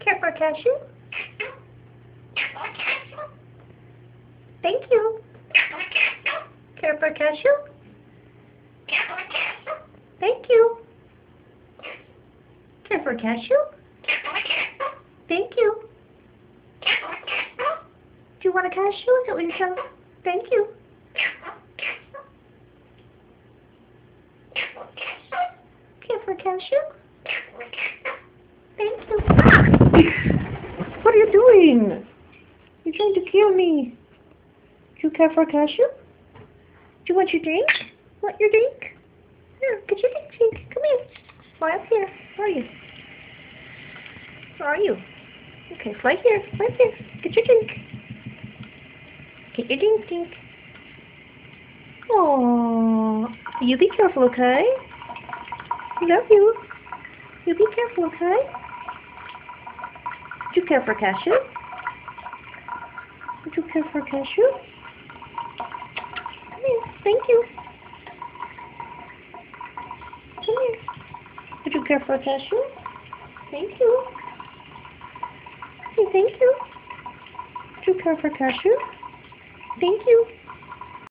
Care for a cashew? Thank you. Care for a cashew? Thank you. Care for a cashew? Thank you. Do you want a cashew? Is that what you're telling me? Thank you. Care for a cashew? Thank you. What are you doing? You're trying to kill me. Do you care for a cashew? Do you want your drink? Want your drink? Here, get your drink. Come here. Fly up here. Where are you? Where are you? Okay, fly here. Fly here. Get your drink. Get your drink. Aww. You be careful, okay? Love you. You be careful, okay? Do you care for a cashew? Do you care for a cashew? Come here. Thank you. Come here. Did you care for a cashew? Thank you. Hey, thank you. Did you care for a cashew? Thank you.